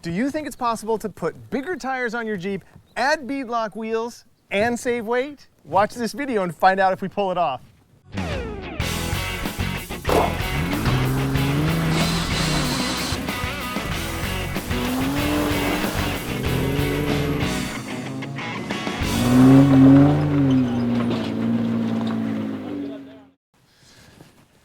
Do you think it's possible to put bigger tires on your Jeep, add beadlock wheels, and save weight? Watch this video and find out if we pull it off.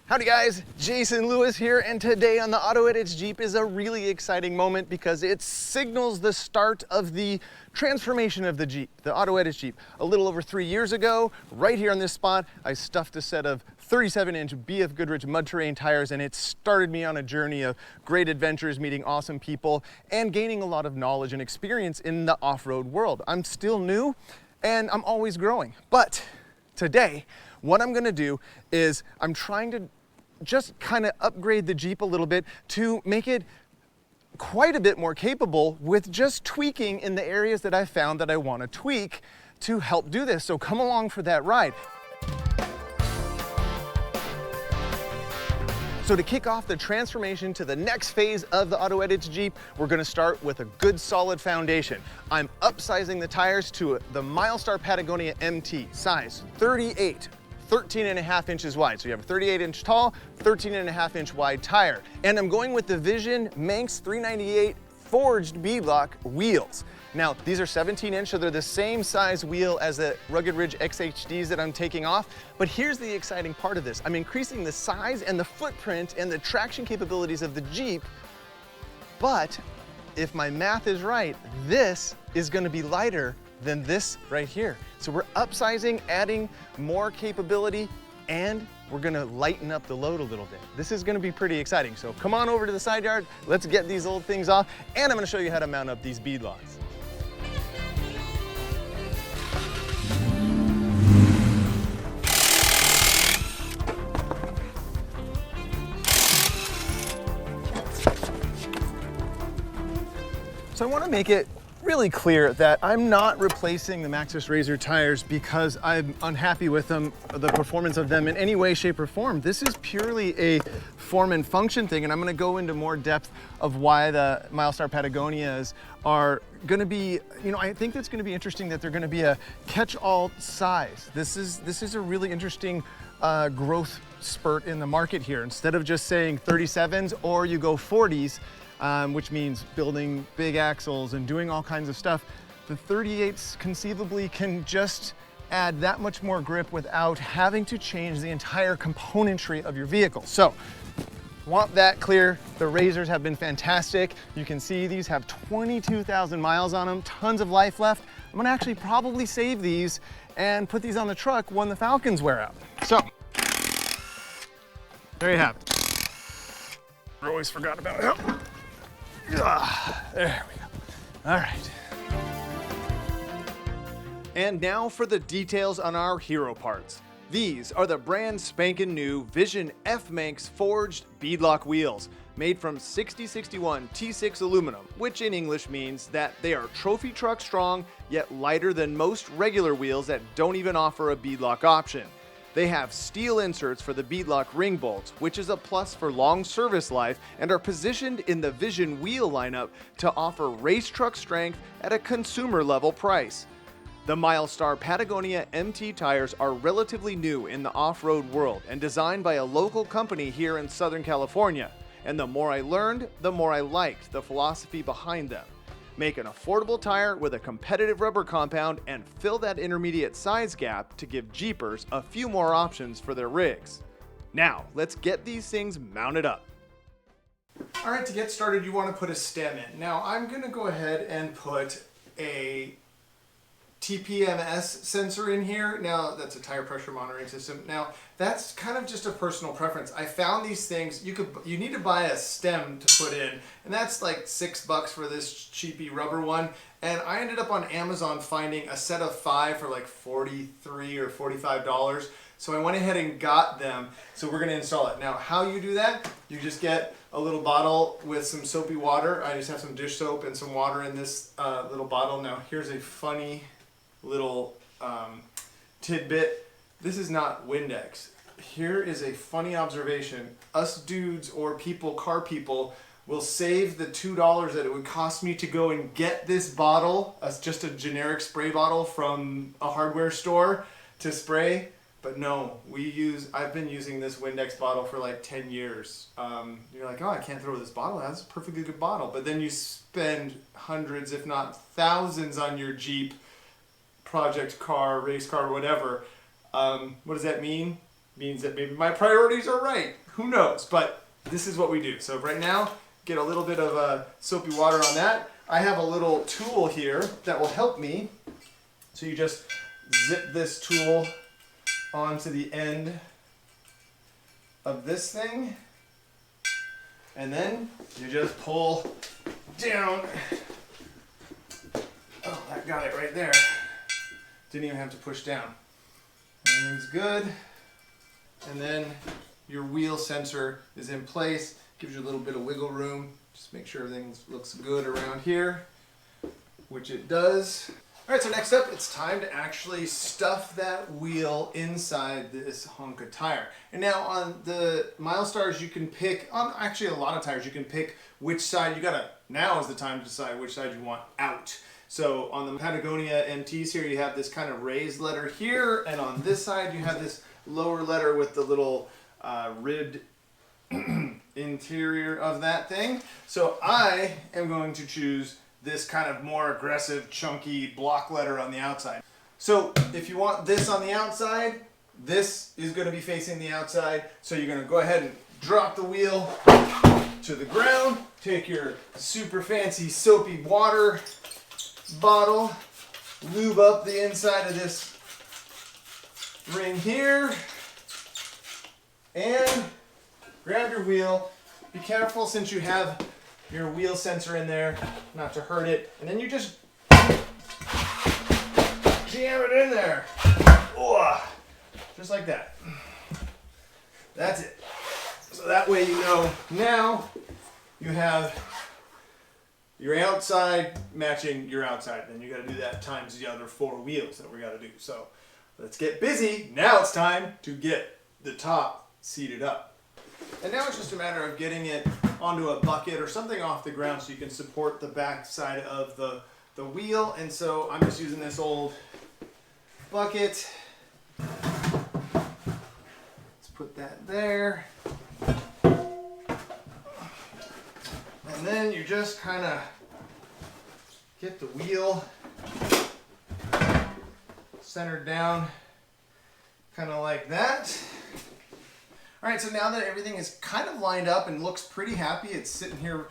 Howdy guys, Jason Lewis here, and today on the AutoEdits Jeep is a really exciting moment because it signals the start of the transformation of the Jeep, the AutoEdits Jeep. A little over 3 years ago, right here on this spot, I stuffed a set of 37-inch BF Goodrich mud terrain tires, and it started me on a journey of great adventures, meeting awesome people, and gaining a lot of knowledge and experience in the off-road world. I'm still new, and I'm always growing. But today, what I'm gonna do is I'm trying to just kind of upgrade the Jeep a little bit to make it quite a bit more capable with just tweaking in the areas that I found that I want to tweak to help do this. So come along for that ride. So to kick off the transformation to the next phase of the AutoEdits Jeep, we're gonna start with a good solid foundation. I'm upsizing the tires to the Milestar Patagonia MT, size 38. 13.5 inches wide. So you have a 38-inch tall, 13.5-inch wide tire. And I'm going with the Vision F-Manx 398 forged beadlock wheels. Now, these are 17-inch, so they're the same size wheel as the Rugged Ridge XHDs that I'm taking off. But here's the exciting part of this. I'm increasing the size and the footprint and the traction capabilities of the Jeep. But if my math is right, this is gonna be lighter than this right here. So we're upsizing, adding more capability, and we're gonna lighten up the load a little bit. This is gonna be pretty exciting. So come on over to the side yard, let's get these old things off, and I'm gonna show you how to mount up these bead locks. So I wanna make it really clear that I'm not replacing the Maxxis Razor tires because I'm unhappy with them, the performance of them in any way, shape, or form. This is purely a form and function thing, and I'm gonna go into more depth of why the Milestar Patagonias are gonna be, I think that's gonna be interesting that they're gonna be a catch-all size. This is a really interesting growth spurt in the market here. Instead of just saying 37s or you go 40s, which means building big axles and doing all kinds of stuff, the 38s conceivably can just add that much more grip without having to change the entire componentry of your vehicle. So, want that clear. The Razors have been fantastic. You can see these have 22,000 miles on them, tons of life left. I'm gonna actually probably save these and put these on the truck when the Falcons wear out. So, there you have it. I always forgot about it. There we go. All right. And now for the details on our hero parts. These are the brand spanking new Vision F-Manx forged beadlock wheels, made from 6061 T6 aluminum, which in English means that they are trophy truck strong, yet lighter than most regular wheels that don't even offer a beadlock option. They have steel inserts for the beadlock ring bolts, which is a plus for long service life, and are positioned in the Vision wheel lineup to offer race truck strength at a consumer level price. The Milestar Patagonia MT tires are relatively new in the off-road world and designed by a local company here in Southern California. And the more I learned, the more I liked the philosophy behind them. Make an affordable tire with a competitive rubber compound and fill that intermediate size gap to give Jeepers a few more options for their rigs. Now, let's get these things mounted up. All right, to get started, you want to put a stem in. Now, I'm going to go ahead and put a TPMS sensor in here. Now, that's a tire pressure monitoring system. Now, that's kind of just a personal preference. I found these things, you need to buy a stem to put in, and that's like $6 for this cheapy rubber one. And I ended up on Amazon finding a set of 5 for like $43 or $45. So I went ahead and got them. So we're gonna install it. Now, how you do that, you just get a little bottle with some soapy water. I just have some dish soap and some water in this little bottle. Now, here's a funny little tidbit. This is not Windex. Here is a funny observation. Us dudes or people, car people, will save the $2 that it would cost me to go and get this bottle, just a generic spray bottle from a hardware store to spray. But no, I've been using this Windex bottle for like 10 years. You're like, oh, I can't throw this bottle out. It's a perfectly good bottle. But then you spend hundreds, if not thousands, on your Jeep, project car, race car, whatever. What does that mean? It means that maybe my priorities are right. Who knows? But this is what we do. So right now, get a little bit of soapy water on that. I have a little tool here that will help me. So you just zip this tool onto the end of this thing, and then you just pull down. Oh, that got it right there. Didn't even have to push down. Everything's good. And then your wheel sensor is in place. Gives you a little bit of wiggle room. Just make sure everything looks good around here, which it does. All right, so next up, it's time to actually stuff that wheel inside this hunk of tire. And now on the Milestars, you can pick, on actually a lot of tires, you can pick which side now is the time to decide which side you want out. So on the Patagonia MTs here, you have this kind of raised letter here, and on this side, you have this lower letter with the little ribbed interior of that thing. So I am going to choose this kind of more aggressive, chunky block letter on the outside. So if you want this on the outside, this is going to be facing the outside. So you're going to go ahead and drop the wheel to the ground, take your super fancy soapy water bottle, lube up the inside of this ring here, and grab your wheel. Be careful since you have your wheel sensor in there, not to hurt it, and then you just jam it in there. Just like that. That's it. So that way you know now you have your outside matching your outside. Then you got to do that times the other 4 wheels that we got to do. So let's get busy. Now it's time to get the top seated up. And now it's just a matter of getting it onto a bucket or something off the ground so you can support the back side of the wheel. And so I'm just using this old bucket. Let's put that there. And then you just kind of get the wheel centered down, kind of like that. All right, so now that everything is kind of lined up and looks pretty happy, it's sitting here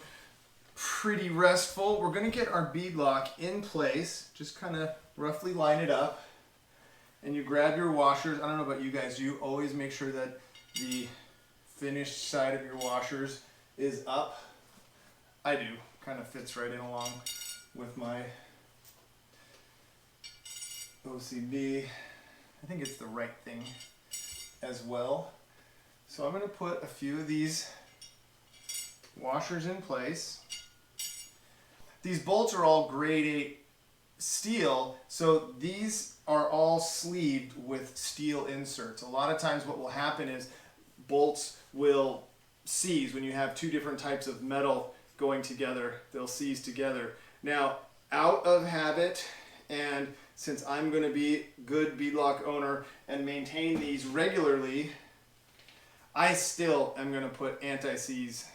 pretty restful, we're going to get our bead lock in place. Just kind of roughly line it up. And you grab your washers. I don't know about you guys, do you always make sure that the finished side of your washers is up? I do. Kind of fits right in along with my OCD. I think it's the right thing as well. So I'm going to put a few of these washers in place. These bolts are all grade 8 steel, so these are all sleeved with steel inserts. A lot of times what will happen is bolts will seize when you have 2 different types of metal going together. They'll seize together. Now, out of habit, and since I'm going to be a good beadlock owner and maintain these regularly, I still am going to put anti-seize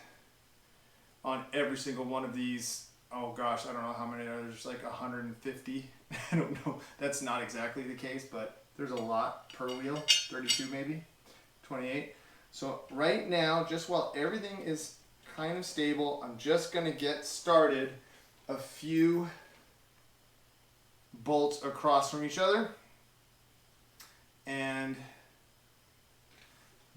on every single one of these. Oh gosh, I don't know how many there are. There's like 150. I don't know. That's not exactly the case, but there's a lot per wheel. 32 maybe, 28. So right now, just while everything is kind of stable, I'm just going to get started a few bolts across from each other. And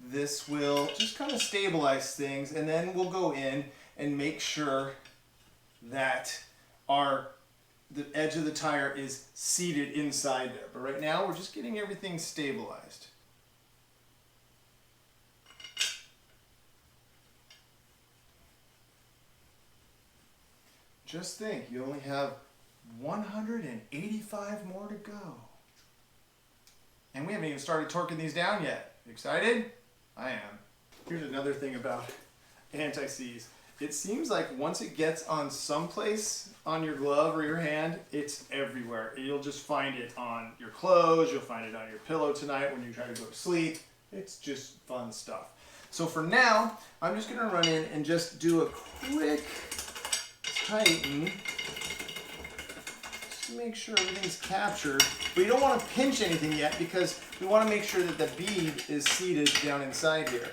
this will just kind of stabilize things, and then we'll go in and make sure that the edge of the tire is seated inside there. But right now we're just getting everything stabilized. Just think, you only have 185 more to go. And we haven't even started torquing these down yet. Excited? I am. Here's another thing about anti-seize. it seems like once it gets on someplace on your glove or your hand, it's everywhere. You'll just find it on your clothes, you'll find it on your pillow tonight when you try to go to sleep. It's just fun stuff. So for now, I'm just gonna run in and just do a quick tighten just to make sure everything's captured. But you don't want to pinch anything yet because we want to make sure that the bead is seated down inside here.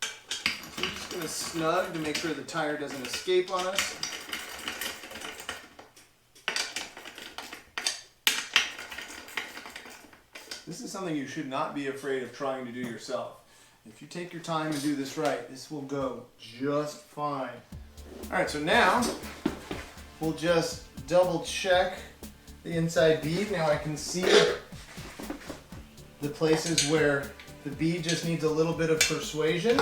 So I'm just gonna snug to make sure the tire doesn't escape on us. This is something you should not be afraid of trying to do yourself. If you take your time and do this right, this will go just fine. All right, so now we'll just double check the inside bead. Now I can see the places where the bead just needs a little bit of persuasion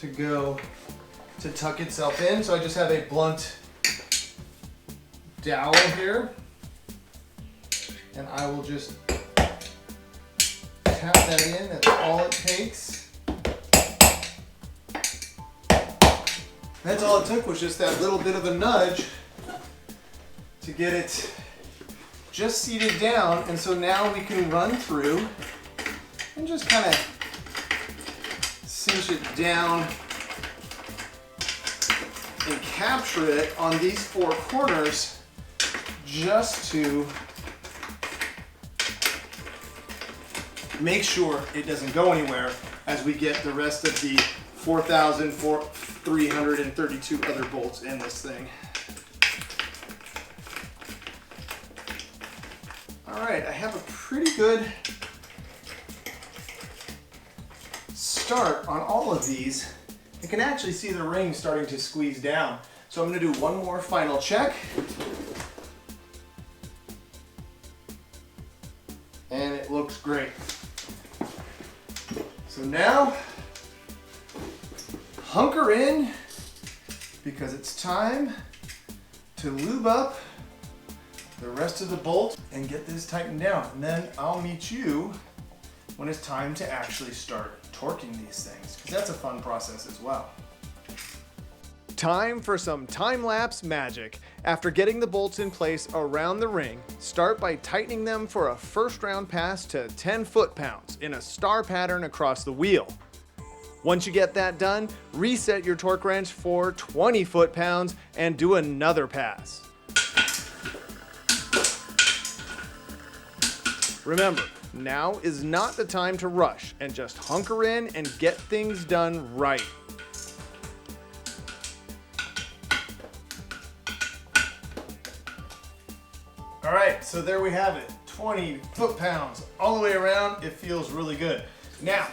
to tuck itself in. So I just have a blunt dowel here, and I will just tap that in. That's all it takes. That's all it took, was just that little bit of a nudge to get it just seated down. And so now we can run through and just kind of cinch it down and capture it on these four corners, just to make sure it doesn't go anywhere as we get the rest of the 4,332 other bolts in this thing. All right, I have a pretty good start on all of these. I can actually see the ring starting to squeeze down. So I'm going to do one more final check. And it looks great. So now, hunker in, because it's time to lube up the rest of the bolt and get this tightened down. And then I'll meet you when it's time to actually start torquing these things, because that's a fun process as well. Time for some time-lapse magic. After getting the bolts in place around the ring, start by tightening them for a first round pass to 10 foot-pounds in a star pattern across the wheel. Once you get that done, reset your torque wrench for 20 foot-pounds and do another pass. Remember, now is not the time to rush, and just hunker in and get things done right. All right, so there we have it. 20 foot-pounds all the way around. It feels really good. Now,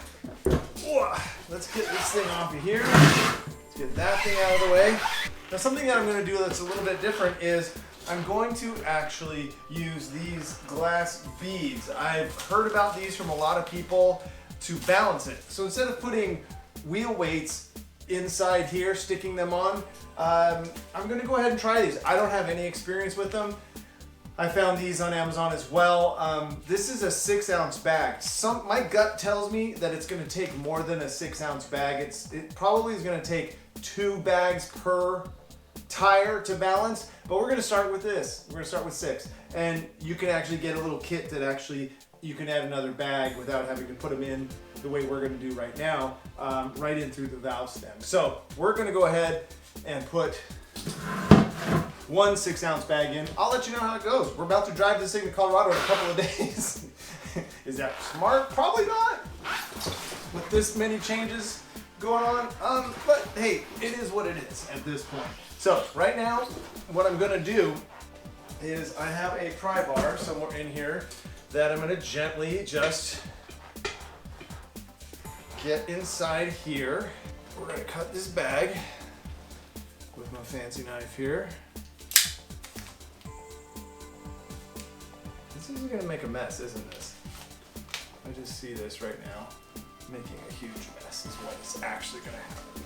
let's get this thing off of here. Let's get that thing out of the way. Now, something that I'm going to do that's a little bit different is I'm going to actually use these glass beads. I've heard about these from a lot of people to balance it. So instead of putting wheel weights inside here, sticking them on, I'm going to go ahead and try these. I don't have any experience with them. I found these on Amazon as well. This is a 6-ounce bag. My gut tells me that it's going to take more than a 6-ounce bag. It probably is going to take 2 bags per tire to balance, but we're going to start with this. We're going to start with 6, and you can actually get a little kit that actually you can add another bag without having to put them in the way we're going to do right now, right in through the valve stem. So we're going to go ahead and put one 6-ounce bag in. I'll let you know how it goes. We're about to drive this thing to Colorado in a couple of days. Is that smart? Probably not, with this many changes going on. But hey, it is what it is at this point. So right now, what I'm gonna do is I have a pry bar somewhere in here that I'm gonna gently just get inside here. We're gonna cut this bag with my fancy knife here. This is gonna make a mess, isn't this? I just see this right now. Making a huge mess is what is actually gonna happen.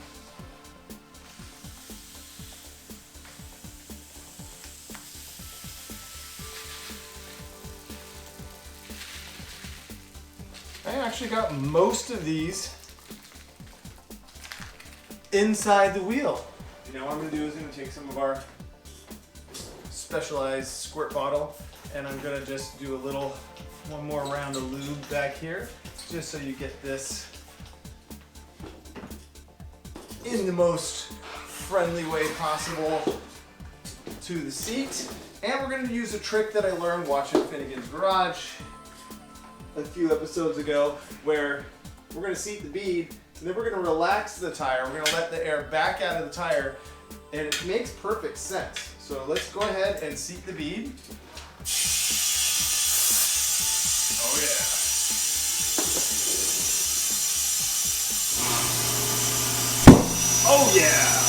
I actually got most of these inside the wheel. Now what I'm gonna do is I'm gonna take some of our specialized squirt bottle and I'm gonna just do one more round of lube back here, just so you get this in the most friendly way possible to the seat. And we're gonna use a trick that I learned watching Finnegan's Garage a few episodes ago, where we're gonna seat the bead and then we're gonna relax the tire. We're gonna let the air back out of the tire, and it makes perfect sense. So let's go ahead and seat the bead. Oh yeah. Oh yeah.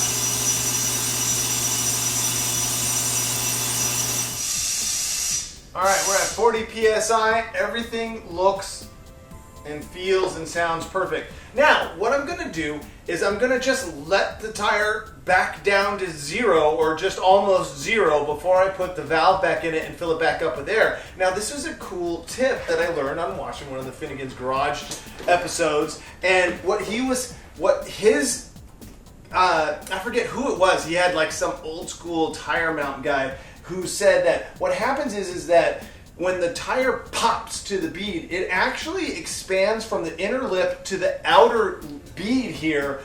All right, we're at 40 PSI. Everything looks and feels and sounds perfect. Now, what I'm gonna do is I'm gonna just let the tire back down to 0 or just almost 0 before I put the valve back in it and fill it back up with air. Now, this is a cool tip that I learned on watching one of the Finnegan's Garage episodes, and I forget who it was. He had like some old school tire mount guy who said that what happens is that when the tire pops to the bead, it actually expands from the inner lip to the outer bead here.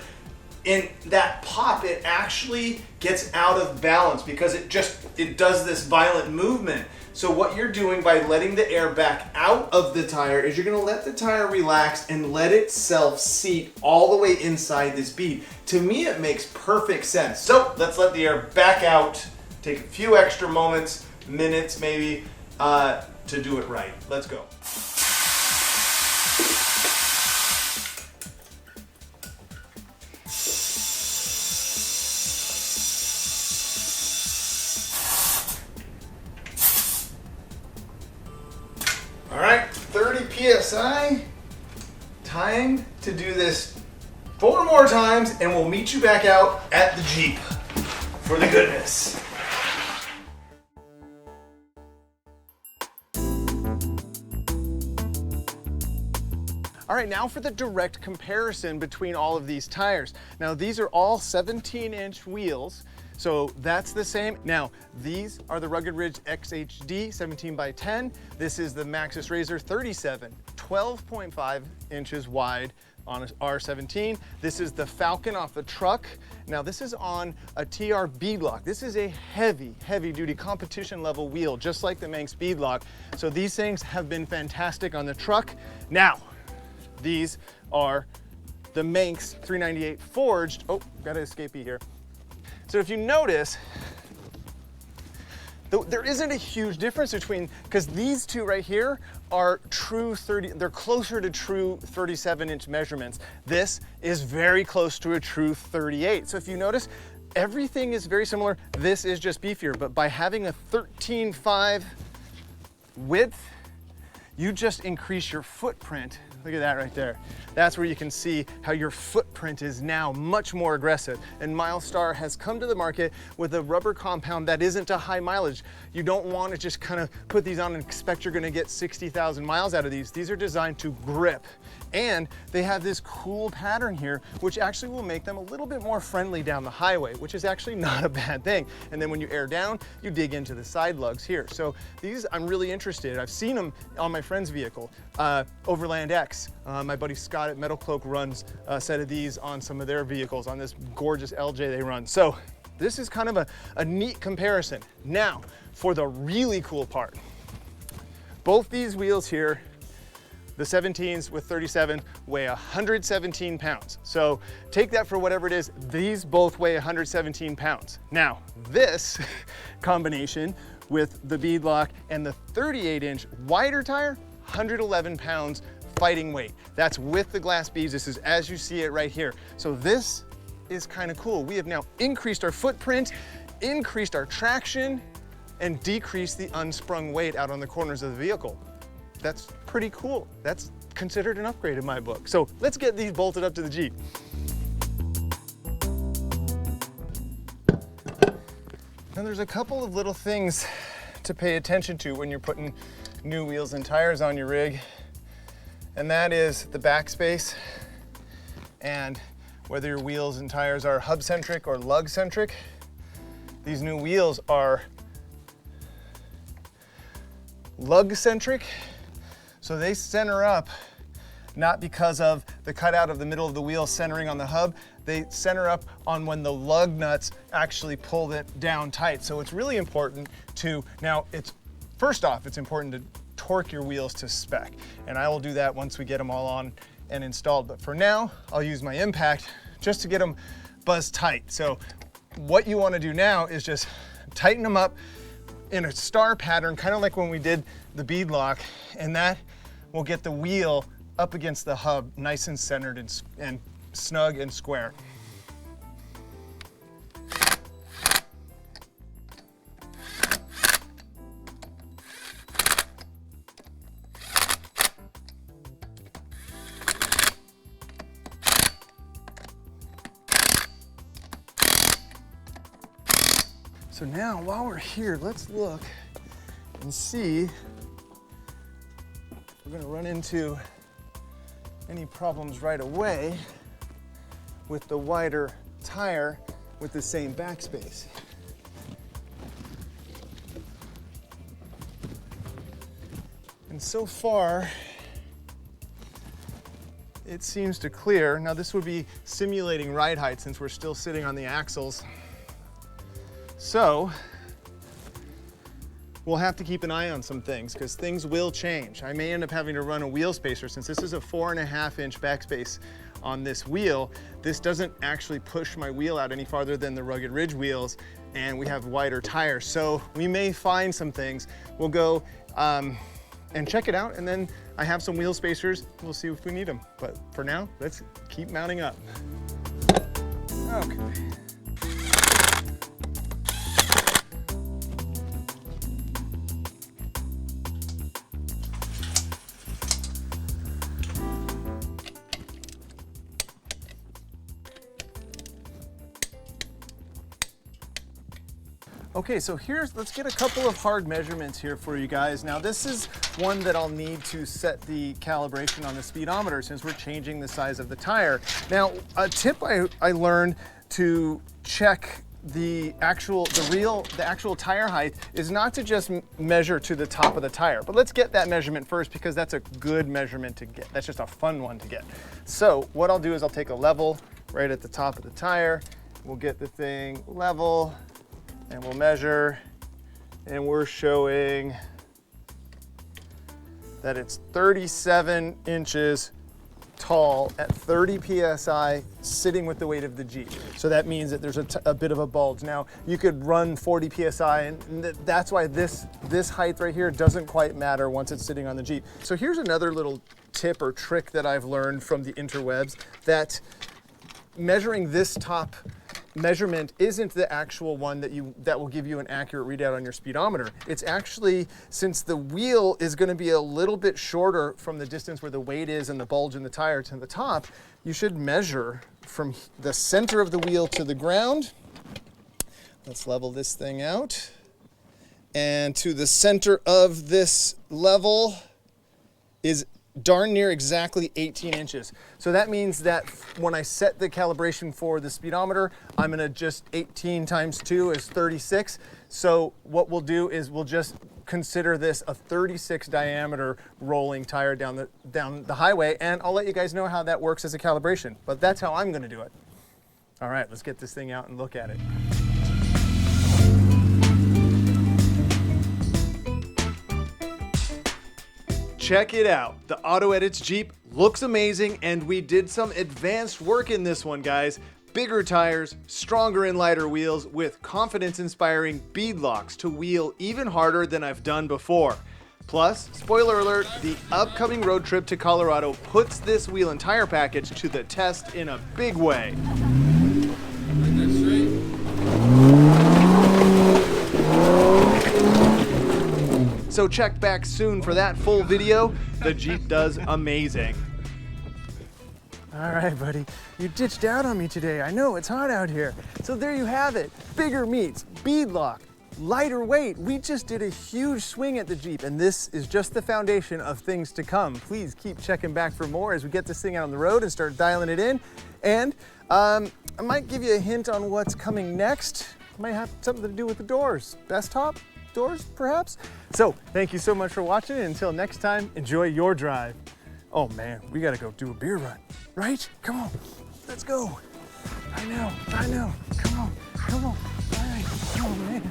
In that pop, it actually gets out of balance because it does this violent movement. So what you're doing by letting the air back out of the tire is you're gonna let the tire relax and let itself seat all the way inside this bead. To me, it makes perfect sense. So let's let the air back out, take a few extra moments, minutes maybe, to do it right. Let's go. All right, 30 PSI. Time to do this 4 more times and we'll meet you back out at the Jeep for the goodness. All right, now for the direct comparison between all of these tires. Now, these are all 17-inch wheels, so that's the same. Now, these are the Rugged Ridge XHD 17x10. This is the Maxxis Razor 37, 12.5 inches wide on an R17. This is the Falcon off the truck. Now, this is on a TR Beadlock. This is a heavy, heavy duty competition level wheel, just like the Manx Beadlock. So these things have been fantastic on the truck. Now, these are the Manx 398 forged. Oh, got an escapee here. So if you notice, there isn't a huge difference between, because these two right here are true 30, they're closer to true 37-inch measurements. This is very close to a true 38. So if you notice, everything is very similar. This is just beefier, but by having a 13.5 width, you just increase your footprint. Look at that right there. That's where you can see how your footprint is now much more aggressive. And Milestar has come to the market with a rubber compound that isn't a high mileage. You don't want to just kind of put these on and expect you're going to get 60,000 miles out of these. These are designed to grip. And they have this cool pattern here, which actually will make them a little bit more friendly down the highway, which is actually not a bad thing. And then when you air down, you dig into the side lugs here. So these, I'm really interested. I've seen them on my friend's vehicle, Overland X. My buddy Scott at Metal Cloak runs a set of these on some of their vehicles, on this gorgeous LJ they run. So this is kind of a neat comparison. Now, for the really cool part, both these wheels here, the 17s with 37 weigh 117 pounds. So take that for whatever it is. These both weigh 117 pounds. Now, this combination with the Beadlock and the 38-inch wider tire, 111 pounds fighting weight. That's with the glass beads. This is as you see it right here. So this is kind of cool. We have now increased our footprint, increased our traction, and decreased the unsprung weight out on the corners of the vehicle. That's pretty cool. That's considered an upgrade in my book. So let's get these bolted up to the Jeep. Now there's a couple of little things to pay attention to when you're putting new wheels and tires on your rig, and that is the backspace and whether your wheels and tires are hub-centric or lug-centric. These new wheels are lug-centric, so they center up not because of the cutout of the middle of the wheel centering on the hub, they center up on when the lug nuts actually pull it down tight. So it's really important to, now first off, it's important to torque your wheels to spec. And I will do that once we get them all on and installed. But for now, I'll use my impact just to get them buzz tight. So what you want to do now is just tighten them up in a star pattern, kind of like when we did the bead lock, and that will get the wheel up against the hub, nice and centered and snug and square. So now, while we're here, let's look and see if we're gonna run into any problems right away with the wider tire with the same backspace. And so far, it seems to clear. Now this would be simulating ride height since we're still sitting on the axles. So we'll have to keep an eye on some things because things will change. I may end up having to run a wheel spacer since this is a 4.5-inch backspace on this wheel. This doesn't actually push my wheel out any farther than the Rugged Ridge wheels, and we have wider tires. So we may find some things. We'll go and check it out, and then I have some wheel spacers. We'll see if we need them. But for now, let's keep mounting up. Okay. Okay, so let's get a couple of hard measurements here for you guys. Now this is one that I'll need to set the calibration on the speedometer since we're changing the size of the tire. Now, a tip I learned to check the actual tire height is not to just measure to the top of the tire, but let's get that measurement first because that's a good measurement to get. That's just a fun one to get. So what I'll do is I'll take a level right at the top of the tire. We'll get the thing level, and we'll measure, and we're showing that it's 37 inches tall at 30 PSI sitting with the weight of the Jeep. So that means that there's a bit of a bulge. Now, you could run 40 PSI, and that's why this height right here doesn't quite matter once it's sitting on the Jeep. So here's another little tip or trick that I've learned from the interwebs, that measuring this top measurement isn't the actual one that will give you an accurate readout on your speedometer. It's actually, since the wheel is going to be a little bit shorter from the distance where the weight is and the bulge in the tire to the top, you should measure from the center of the wheel to the ground. Let's level this thing out. And to the center of this level is darn near exactly 18 inches. So that means that when I set the calibration for the speedometer, I'm gonna just 18 times 2 is 36. So what we'll do is we'll just consider this a 36 diameter rolling tire down the highway, and I'll let you guys know how that works as a calibration, but that's how I'm gonna do it. All right, let's get this thing out and look at it. Check it out. The AutoEdits Jeep looks amazing, and we did some advanced work in this one, guys. Bigger tires, stronger and lighter wheels with confidence-inspiring bead locks to wheel even harder than I've done before. Plus, spoiler alert, the upcoming road trip to Colorado puts this wheel and tire package to the test in a big way. So check back soon for that full video. The Jeep does amazing. All right, buddy, you ditched out on me today. I know it's hot out here. So there you have it. Bigger meets, Beadlock, lighter weight. We just did a huge swing at the Jeep, and this is just the foundation of things to come. Please keep checking back for more as we get this thing out on the road and start dialing it in. And I might give you a hint on what's coming next. Might have something to do with the doors. Desktop doors, perhaps? So, thank you so much for watching, and until next time, enjoy your drive. Oh man, we gotta go do a beer run, right? Come on, let's go. I know, come on, all right, oh man.